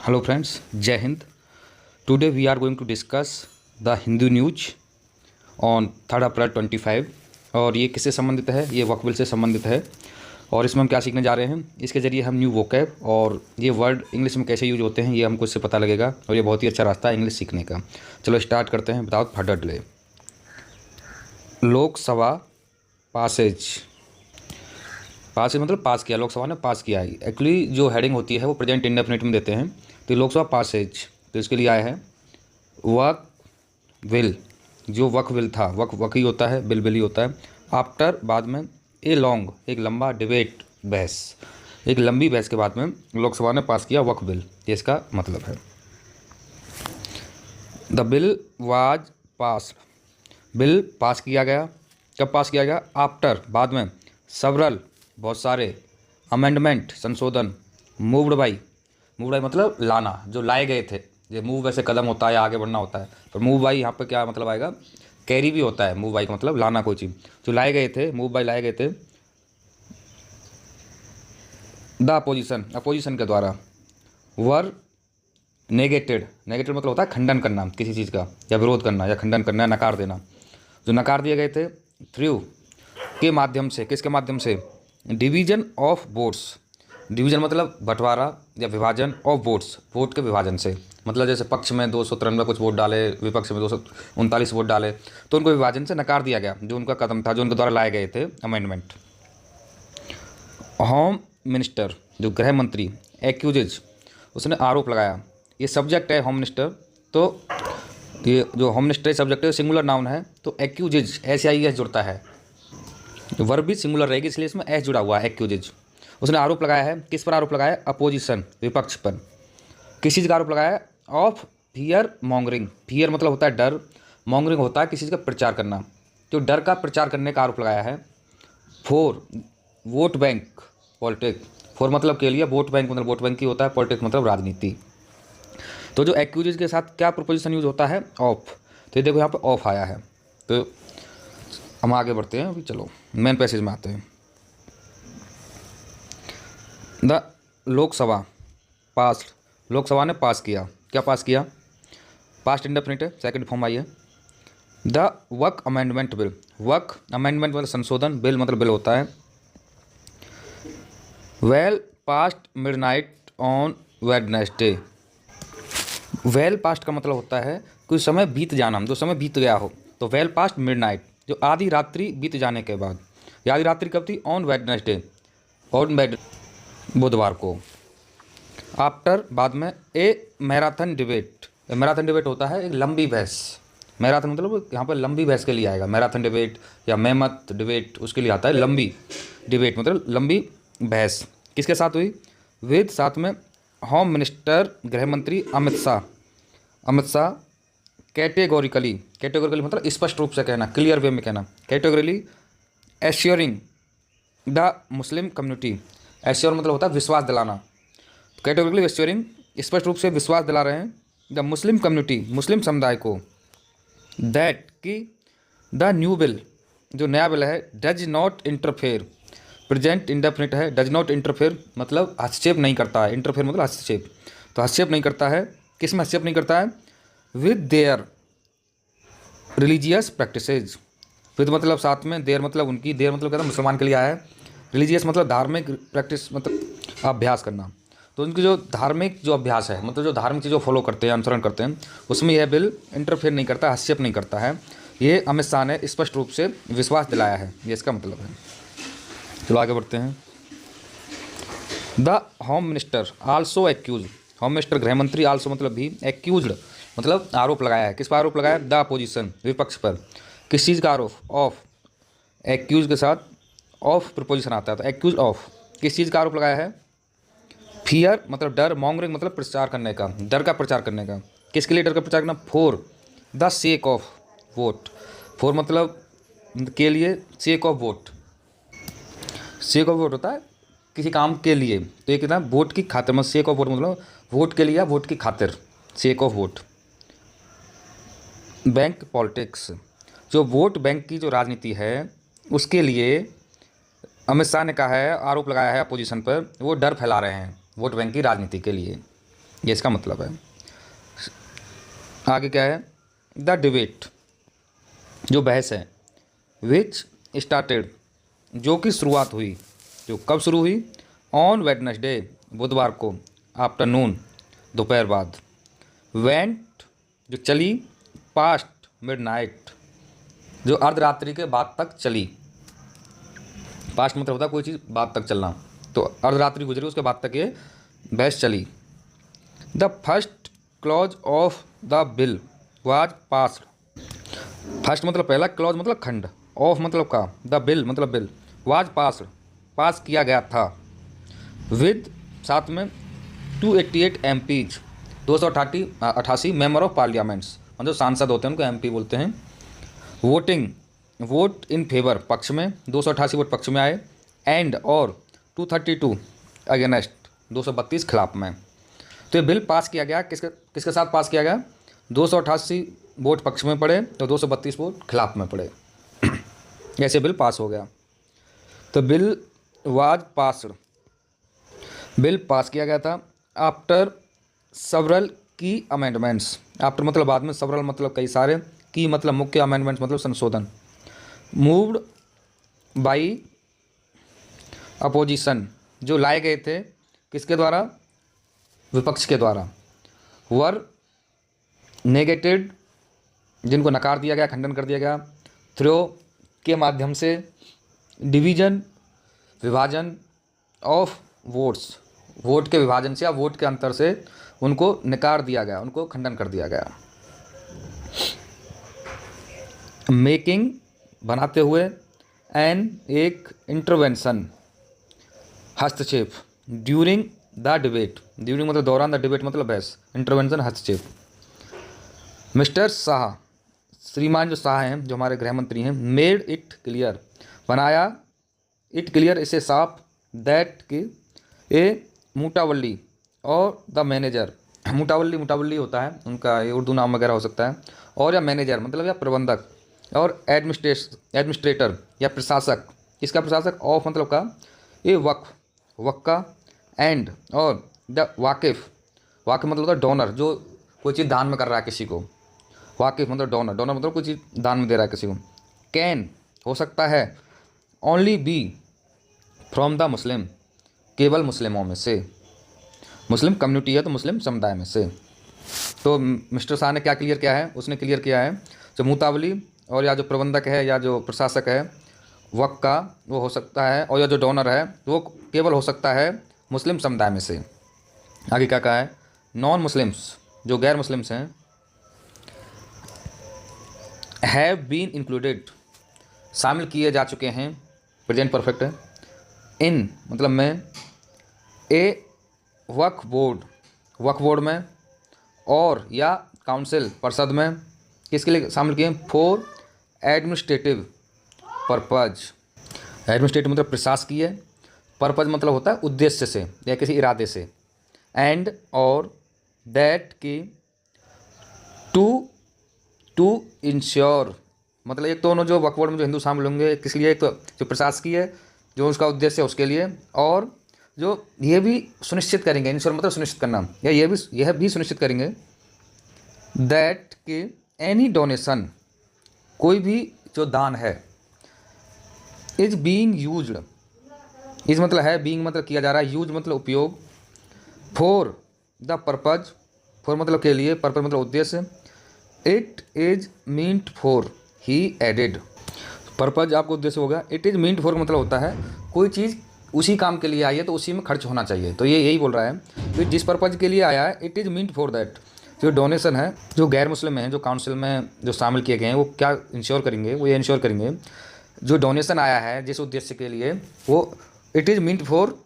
Hello friends, जय Hind. Today we are going to discuss the Hindu news on 3 April 25। और ये किससे संबंधित है? ये वक्फ बिल से संबंधित है। और इसमें हम क्या सीखने जा रहे हैं? इसके ज़रिए हम न्यू वोकैब और ये वर्ड इंग्लिश में कैसे यूज होते हैं ये हमको इससे पता लगेगा। और ये बहुत ही अच्छा रास्ता है इंग्लिश सीखने का। चलो स्टार्ट करते हैं without further delay. Lok Sabha passage. Pass मतलब पास किया, लोकसभा ने पास किया है। एक्चुअली जो हेडिंग होती है वो प्रेजेंट इंडेफिनिट में देते हैं, तो लोकसभा पासेज तो इसके लिए आया है वक्फ बिल। जो वक्फ बिल था, वक्फ ही होता है, बिल ही होता है। आफ्टर बाद में ए लॉन्ग, एक लंबा डिबेट, बहस, एक लंबी बहस के बाद में लोकसभा ने पास किया वक्फ बिल। ये इसका मतलब है। The bill was pass, bill pass किया गया। कब पास किया गया? आफ्टर बाद में, सेवरल बहुत सारे, अमेंडमेंट संशोधन, मूव्ड बाई मतलब लाना, जो लाए गए थे। ये मूव वैसे कदम होता है या आगे बढ़ना होता है, पर मूव बाई यहाँ पे क्या मतलब आएगा? कैरी भी होता है। मूव बाई का मतलब लाना कोई चीज़, जो लाए गए थे, मूव बाई लाए गए थे। द अपोजिशन, अपोजिशन के द्वारा। वर नेगेटेड, नेगेटेड मतलब होता है खंडन करना किसी चीज़ का, या विरोध करना, या खंडन करना, या नकार देना। जो नकार दिए गए थे थ्रू के माध्यम से, किसके माध्यम से? Division of votes. डिवीजन मतलब बंटवारा या विभाजन ऑफ वोट्स, वोट के विभाजन से। मतलब जैसे पक्ष में 293 कुछ वोट डाले, विपक्ष में 239 वोट डाले, तो उनको विभाजन से नकार दिया गया। जो उनका कदम था, जो उनके द्वारा लाए गए थे अमेंडमेंट। होम मिनिस्टर, जो गृह मंत्री, एक्यूजेज, उसने आरोप लगाया। ये सब्जेक्ट है होम मिनिस्टर, तो ये जो होम मिनिस्टर सब्जेक्ट है सिंगुलर नाउन है, तो एक्यूजेज SIS जुड़ता है। वर्ब भी सिंगुलर रहेगी, इसलिए इसमें एस जुड़ा हुआ है, एक्यूजेज। उसने आरोप लगाया है, किस पर आरोप लगाया है? अपोजिशन, विपक्ष पर। किस चीज़ का आरोप लगाया है? Of fear mongering. फियर मतलब होता है डर, मॉन्गरिंग होता है किसी चीज़ का प्रचार करना। जो डर का प्रचार करने का आरोप लगाया है। Four vote bank politics, four मतलब के लिए, वोट बैंक मतलब वोट बैंक ही होता है, पॉलिटिक्स मतलब राजनीति। तो जो एक्यूजेज के साथ क्या प्रपोजिशन यूज होता है? ऑफ। तो ये देखो यहाँ पर ऑफ आया है। तो हम आगे बढ़ते हैं अभी। चलो मेन पैसेज में आते हैं। द लोकसभा पास, लोकसभा ने पास किया। क्या पास किया? पास्ट इंडेफिनिट है, सेकंड फॉर्म आई है। The Waqf amendment bill. Waqf amendment मतलब संशोधन, बिल मतलब बिल होता है। Well past midnight on Wednesday. Well past का मतलब होता है कुछ समय बीत जाना, जो समय बीत गया हो। तो वेल पास्ट मिडनाइट, जो आधी रात्रि बीत जाने के बाद। या आधी रात्रि कब थी? ऑन वेडनेसडे, ऑन बुधवार को। आफ्टर बाद में ए मैराथन डिबेट। मैराथन डिबेट होता है एक लंबी बहस। मैराथन मतलब यहाँ पर लंबी बहस के लिए आएगा। मैराथन डिबेट या मेमथ डिबेट, उसके लिए आता है लंबी डिबेट मतलब लंबी बहस। किसके साथ हुई? विद, साथ में होम मिनिस्टर, गृह मंत्री अमित शाह। अमित शाह कैटेगोरिकली, कैटेगोरिकली मतलब स्पष्ट रूप से कहना, क्लियर वे में कहना। Categorically assuring the Muslim community. Assure मतलब होता है विश्वास दिलाना। कैटेगोरिकली एश्योरिंग, स्पष्ट रूप से विश्वास दिला रहे हैं, द मुस्लिम कम्युनिटी, मुस्लिम समुदाय को, दैट कि द न्यू बिल, जो नया बिल है, does not interfere, present indefinite है, डज नॉट इंटरफेयर मतलब हस्तक्षेप नहीं करता है। इंटरफेयर मतलब हस्तक्षेप, तो हस्तक्षेप नहीं करता है। किस में हस्तक्षेप नहीं करता है? With their religious practices. With मतलब साथ में, देयर मतलब उनकी, देयर मतलब कहता है मुसलमान के लिए आया है। रिलीजियस मतलब धार्मिक, प्रैक्टिस मतलब अभ्यास करना। तो उनकी जो धार्मिक जो अभ्यास है, मतलब जो धार्मिक चीज़ों फॉलो करते हैं, अनुसरण करते हैं, उसमें यह बिल इंटरफेयर नहीं करता, हस्तक्षेप नहीं करता है। ये अमित शाह ने स्पष्ट रूप से विश्वास दिलाया है, ये इसका मतलब है। चलो आगे बढ़ते हैं। The home minister also accuse. Home minister गृह मंत्री, आल्सो मतलब भी, एक्यूज्ड मतलब आरोप लगाया है। किस पर आरोप लगाया? द अपोजिशन, विपक्ष पर। किस चीज़ का आरोप? ऑफ। एक्यूज के साथ ऑफ प्रपोजिशन आता है, तो एक्यूज ऑफ। किस चीज़ का आरोप लगाया है? फियर मतलब डर, मॉन्गरिंग मतलब प्रचार करने का, डर का प्रचार करने का। किसके लिए डर का प्रचार करना? For the sake of vote. For मतलब के लिए, sake of vote, sake of vote होता है किसी काम के लिए। तो ये कहता है वोट की खातिर, मतलब सेक ऑफ वोट मतलब वोट के लिए या वोट की खातिर, sake of vote. Bank politics, जो वोट बैंक की जो राजनीति है, उसके लिए अमित शाह ने कहा है, आरोप लगाया है अपोजिशन पर, वो डर फैला रहे हैं वोट बैंक की राजनीति के लिए। ये इसका मतलब है। आगे क्या है, द डिबेट, जो बहस है, विच स्टार्टेड, जो कि शुरुआत हुई, जो कब शुरू हुई, ऑन वेडनेसडे, बुधवार को, आफ्टरनून, दोपहर बाद, वेंट, जो चली, पास्ट मिडनाइट, जो अर्धरात्रि के बाद तक चली। पास्ट मतलब होता है कोई चीज़ बाद तक चलना, तो अर्धरात्रि गुजरी उसके बाद तक ये बहस चली। The first clause of the bill was passed, first मतलब पहला, क्लॉज मतलब खंड, ऑफ मतलब का, द बिल मतलब बिल, वाज पास्ड पास किया गया था, विद साथ में 288 MPs 288 मेंबर ऑफ पार्लियामेंट्स, मतलब सांसद होते हैं उनको MP बोलते हैं। वोटिंग, वोट इन फेवर पक्ष में 288 वोट पक्ष में आए, एंड और 232 अगेंस्ट 232 खिलाफ में। तो ये बिल पास किया गया, किसके किसके साथ पास किया गया, 288 वोट पक्ष में पड़े तो 232 वोट खिलाफ में पड़े। ऐसे बिल पास हो गया। तो bill was passed, bill pass किया गया था आफ्टर सवरल की अमेंडमेंट्स, आफ्टर मतलब बाद में, सवरल मतलब कई सारे, की मतलब मुख्य, अमेंडमेंट्स मतलब संशोधन, मूव्ड बाई अपोजिशन, जो लाए गए थे किसके द्वारा, विपक्ष के द्वारा, वर नेगेटेड, जिनको नकार दिया गया, खंडन कर दिया गया, थ्रो के माध्यम से, डिवीजन विभाजन, ऑफ वोट्स, वोट के विभाजन से या वोट के अंतर से उनको नकार दिया गया, उनको खंडन कर दिया गया। मेकिंग बनाते हुए, एन एक इंटरवेंशन हस्तक्षेप, ड्यूरिंग द डिबेट, ड्यूरिंग मतलब दौरान, द डिबेट मतलब बहस, इंटरवेंशन हस्तक्षेप। मिस्टर शाह, श्रीमान जो शाह हैं, जो हमारे गृह मंत्री हैं, मेड इट क्लियर, बनाया, इट क्लियर इसे साफ, दैट कि ए मूटावल्ली और द मैनेजर, मूटावल्ली होता है उनका ये उर्दू नाम वगैरह हो सकता है, और या मैनेजर मतलब या प्रबंधक, और एडमिनिस्ट्रेटर या प्रशासक, इसका प्रशासक, ऑफ मतलब का, ये वक्का, एंड और द वाकिफ मतलब होता है डोनर, जो कोई चीज़ दान में कर रहा है किसी को, वाकिफ मतलब डोनर मतलब कोई चीज़ दान में दे रहा है किसी को, कैन हो सकता है, only be from the Muslim, केवल मुस्लिमों में से, मुस्लिम कम्युनिटी है तो मुस्लिम समुदाय में से। तो मिस्टर शाह ने क्या क्लियर किया है, उसने क्लियर किया है जो मुतावली और या जो प्रबंधक है या जो प्रशासक है, वक्त का वो हो सकता है, और या जो डोनर है वो केवल हो सकता है मुस्लिम समुदाय में से। आगे क्या कहा है, नॉन मुस्लिम्स, जो गैर मुस्लिम्स हैं, हैव बीन इंक्लूडेड, शामिल किए जा चुके हैं, प्रेजेंट परफेक्ट है, इन मतलब में, ए वक्फ बोर्ड में, और या काउंसिल परिषद में, किसके लिए शामिल किए, फॉर एडमिनिस्ट्रेटिव पर्पज, एडमिनिस्ट्रेटिव मतलब प्रशासकीय, पर्पज मतलब होता है उद्देश्य से या किसी इरादे से, एंड और दैट की टू इंश्योर, मतलब एक दोनों जो वक्फ बोर्ड में जो हिंदू शामिल होंगे किस लिए, एक तो जो प्रशासकीय है जो उसका उद्देश्य है उसके लिए, और जो ये भी सुनिश्चित करेंगे, इंश्योर मतलब सुनिश्चित करना, या यह भी सुनिश्चित करेंगे, दैट कि एनी डोनेशन, कोई भी जो दान है, इज बीइंग यूज्ड, इज मतलब है, बीइंग मतलब किया जा रहा है, यूज मतलब उपयोग, फॉर द पर्पज, फॉर मतलब के लिए, पर्पज मतलब उद्देश्य, it is meant for, he added, purpose आपको उद्देश्य होगा, इट इज मींट फॉर मतलब होता है कोई चीज़ उसी काम के लिए आई है तो उसी में खर्च होना चाहिए, तो ये यही बोल रहा है तो जिस पर्पज के लिए आया है, it is meant for that. जो डोनेशन है, जो गैर मुस्लिम हैं जो काउंसिल में जो शामिल किए गए हैं, वो क्या इंश्योर करेंगे, वो ये इंश्योर करेंगे जो डोनेशन आया है जिस उद्देश्य के लिए, वो it is meant for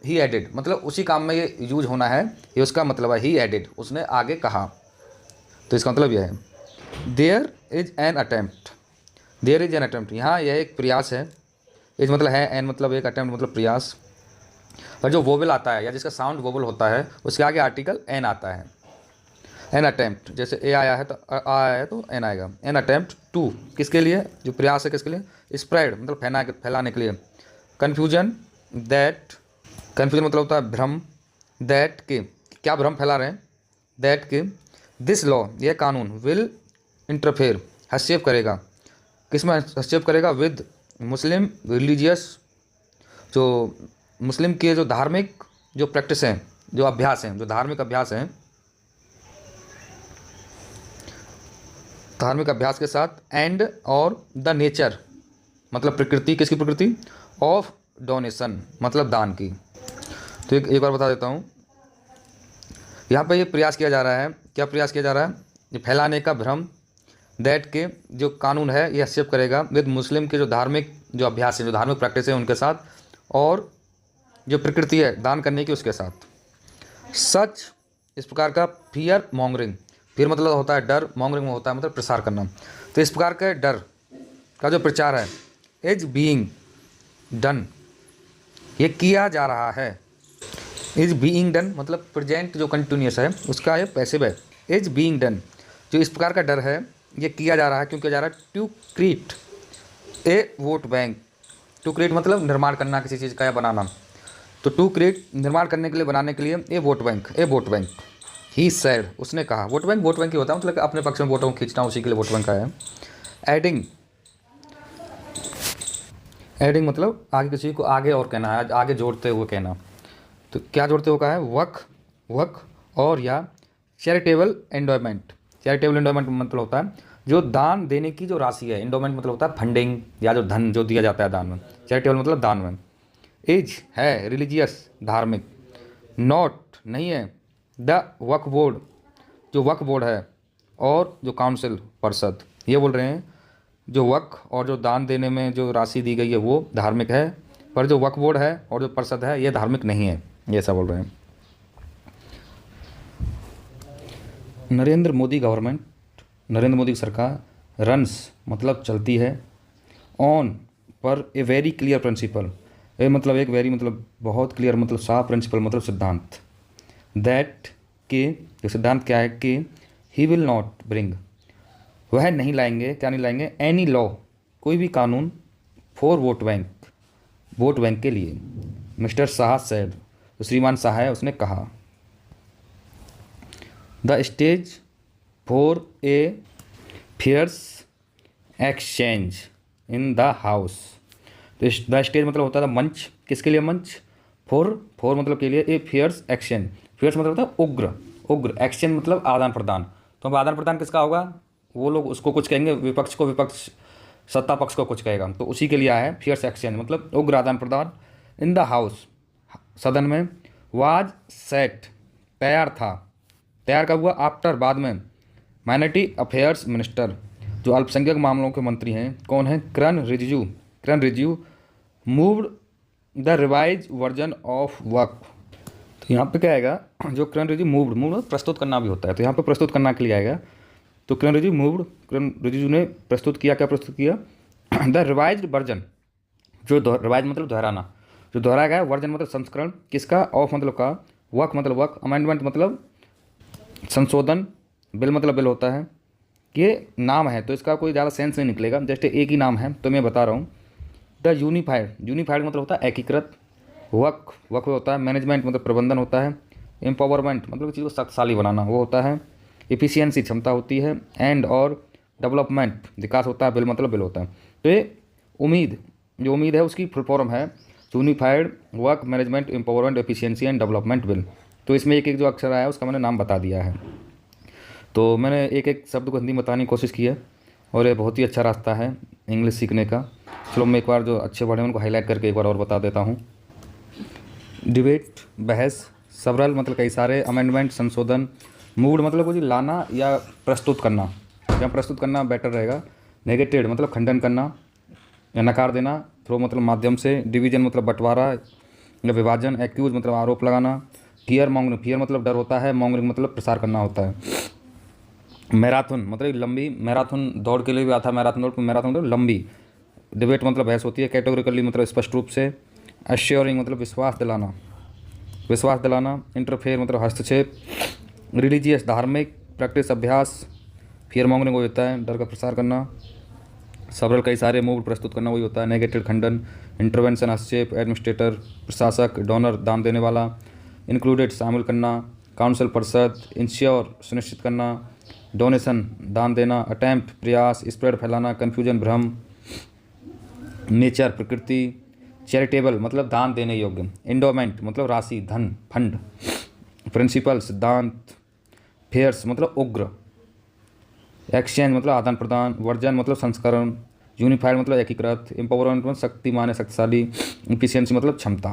he added, मतलब उसी काम में ये यूज होना है, ये उसका मतलब है, ही एडेड उसने आगे कहा, तो इसका मतलब यह है, देयर इज एन अटैम्प्ट, यहाँ यह एक प्रयास है, इज मतलब है, एन मतलब एक, अटैम्प्ट मतलब प्रयास, और जो वोबल आता है या जिसका साउंड वोबल होता है उसके आगे आर्टिकल एन आता है, एन अटैम्प्ट, जैसे ए आया है तो आ आया है तो एन आएगा, एन अटैम्प्ट टू, किसके लिए, जो प्रयास है किसके लिए, स्प्रेड मतलब फैलाने के लिए, कन्फ्यूजन मतलब होता है भ्रम, दैट के क्या भ्रम फैला रहे हैं दैट कि दिस लॉ, यह कानून विल इंटरफेयर, हस्तक्षेप करेगा, किस में हस्तक्षेप करेगा, विद मुस्लिम रिलीजियस, जो मुस्लिम के जो धार्मिक जो प्रैक्टिस हैं, जो अभ्यास हैं, जो धार्मिक अभ्यास हैं, धार्मिक अभ्यास के साथ, एंड और द नेचर मतलब प्रकृति, किसकी प्रकृति, ऑफ डोनेशन मतलब दान की। तो एक बार बता देता हूँ, यहाँ पर ये प्रयास किया जा रहा है, क्या प्रयास किया जा रहा है, ये फैलाने का भ्रम दैट के जो कानून है ये हस्तक्षेप करेगा विद मुस्लिम के जो धार्मिक जो अभ्यास है, जो धार्मिक प्रैक्टिस है उनके साथ, और जो प्रकृति है दान करने की उसके साथ। सच, इस प्रकार का फियर मॉन्गरिंग, फिर मतलब होता है डर, मॉन्गरिंग में होता है मतलब प्रसार करना। तो इस प्रकार के डर का जो प्रचार है, इज बीइंग डन, ये किया जा रहा है। इज बीइंग डन मतलब प्रेजेंट जो कंटिन्यूस है उसका ये पैसिव है। इज बीइंग डन, जो इस प्रकार का डर है ये किया जा रहा है, क्यों किया जा रहा है, to create a vote bank. To create मतलब निर्माण करना किसी चीज़ का या बनाना, तो टू क्रिएट निर्माण करने के लिए, बनाने के लिए, ए वोट बैंक। ही सैड, उसने कहा, वोट बैंक ही होता है मतलब अपने पक्ष में वोटों को खींचना, उसी के लिए वोट बैंक का है। एडिंग मतलब आगे किसी को आगे और कहना है, आगे जोड़ते हुए कहना। तो क्या जोड़ते हुए कहा है, वक और या चैरिटेबल एंडोमेंट। चैरिटेबल एंडोमेंट मतलब होता है जो दान देने की जो राशि है, एंडोमेंट मतलब होता है फंडिंग या जो धन जो दिया जाता है दान में, चैरिटेबल मतलब दान में। एज है रिलीजियस धार्मिक, नॉट नहीं है, द वक्फ बोर्ड जो वक्फ बोर्ड है और जो काउंसिल परिषद, ये बोल रहे हैं जो वक्फ और जो दान देने में जो राशि दी गई है वो धार्मिक है, पर जो वक्फ बोर्ड है और जो परिषद है ये धार्मिक नहीं है, ये ऐसा बोल रहे हैं। नरेंद्र मोदी गवर्नमेंट, नरेंद्र मोदी की सरकार, रन्स मतलब चलती है, ऑन पर ए वेरी क्लियर प्रिंसिपल, ए मतलब एक वेरी मतलब बहुत क्लियर मतलब साफ, प्रिंसिपल मतलब सिद्धांत, दैट के जो सिद्धांत क्या है कि ही विल नॉट ब्रिंग, वह नहीं लाएंगे, क्या नहीं लाएंगे, एनी लॉ कोई भी कानून, फॉर वोट बैंक के लिए। मिस्टर शाह सैड, तो श्रीमान शाह है उसने कहा। The stage for a fierce exchange in the house, तो द स्टेज मतलब होता था मंच, किसके लिए मंच, फॉर मतलब के लिए, ए फेयर्स एक्सचेंज, फेयर्स मतलब होता है उग्र, एक्सचेंज मतलब आदान प्रदान। तो अब आदान प्रदान किसका होगा, वो लोग उसको कुछ कहेंगे, विपक्ष को विपक्ष, सत्ता पक्ष को कुछ कहेगा, तो उसी के लिए आया है फेयर्स एक्सचेंज मतलब उग्र आदान प्रदान। इन द हाउस सदन में, वाज सेट तैयार था, तैयार कब हुआ, आफ्टर बाद में, माइनॉरिटी अफेयर्स मिनिस्टर जो अल्पसंख्यक मामलों के मंत्री हैं, कौन है, Kiren Rijiju moved the revise version of Waqf. तो यहाँ पे क्या आएगा, जो किरण रिजिजू मूव्ड प्रस्तुत करना भी होता है, तो यहाँ पे प्रस्तुत करना के लिए आएगा, तो किरण रिजिजू ने प्रस्तुत किया, क्या प्रस्तुत किया, द रिवाइज्ड वर्जन, जो रिवाइज मतलब दोहराना, जो दोहराया गया, वर्जन मतलब संस्करण, किसका, ऑफ मतलब का, वक्फ मतलब वक्फ, अमेंडमेंट मतलब संशोधन, बिल मतलब बिल होता है, ये नाम है तो इसका कोई ज़्यादा सेंस नहीं निकलेगा, जस्ट एक ही नाम है तो मैं बता रहा हूँ। द यूनिफाइड मतलब होता है एकीकृत, वक्फ होता है, मैनेजमेंट मतलब प्रबंधन होता है, एम्पावरमेंट मतलब चीज़ को शक्तिशाली बनाना वो होता है, एफिशिएंसी क्षमता होती है, एंड और डेवलपमेंट विकास होता है, बिल मतलब बिल होता है। तो ये उम्मीद है उसकी फुल फॉर्म है unified work management empowerment efficiency and development bill. तो इसमें एक जो अक्षर आया है उसका मैंने नाम बता दिया है। तो मैंने एक शब्द को हिंदी में बताने की कोशिश की है और ये बहुत ही अच्छा रास्ता है इंग्लिश सीखने का। चलो मैं एक बार जो अच्छे वर्ड हैं उनको हाईलाइट करके एक बार और बता देता हूँ। डिबेट बहस, सवरल मतलब कई सारे, अमेंडमेंट संशोधन, मूड मतलब कुछ लाना या प्रस्तुत करना, या प्रस्तुत करना बेटर रहेगा, नेगेटेड मतलब खंडन करना या नकार देना, थ्रो मतलब माध्यम से, डिवीजन मतलब बंटवारा या विभाजन, एक्यूज मतलब आरोप लगाना, फियर मतलब डर होता है, मॉन्गरिंग मतलब प्रसार करना होता है। मैराथन मतलब लंबी, मैराथन दौड़ के लिए भी आता है, मैराथन मतलब लंबी, डिबेट मतलब बहस होती है, कैटेगोरिकली मतलब स्पष्ट रूप से, एश्योरिंग मतलब विश्वास दिलाना, इंटरफेयर मतलब हस्तक्षेप, रिलीजियस धार्मिक, प्रैक्टिस अभ्यास, फियर मॉन्गरिंग वही होता है डर का प्रसार करना, सबरल कई सारे, मूव प्रस्तुत करना वही होता है, नेगेटिव खंडन, इंटरवेंशन हस्तक्षेप, एडमिनिस्ट्रेटर प्रशासक, डोनर दान देने वाला, इंक्लूडेड शामिल करना, काउंसिल परिषद, इंश्योर सुनिश्चित करना, डोनेशन दान देना, अटेम्प्ट प्रयास, स्प्रेड फैलाना, कन्फ्यूजन भ्रम, नेचर प्रकृति, चैरिटेबल मतलब दान देने योग्य, एंडोमेंट मतलब राशि धन फंड, प्रिंसिपल सिद्धांत, फेयर्स मतलब उग्र, एक्सचेंज मतलब आदान प्रदान, वर्जन मतलब संस्करण, यूनिफाइड मतलब एकीकृत, एम्पावरमेंट मतलब शक्तिमान है शक्तिशाली, इफिशियंसी मतलब क्षमता।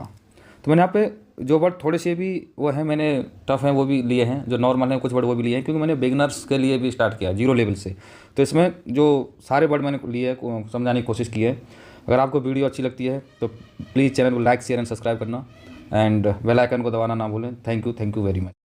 तो मैंने यहाँ पे जो वर्ड थोड़े से भी वो हैं मैंने टफ हैं वो भी लिए हैं, जो नॉर्मल हैं कुछ वर्ड वो भी लिए हैं, क्योंकि मैंने बिगनर्स के लिए भी स्टार्ट किया 0 लेवल से। तो इसमें जो सारे वर्ड मैंने लिए समझाने की कोशिश की है। अगर आपको वीडियो अच्छी लगती है तो प्लीज़ चैनल को लाइक शेयर एंड सब्सक्राइब करना, एंड बेल आइकन को दबाना ना भूलें। Thank you very much.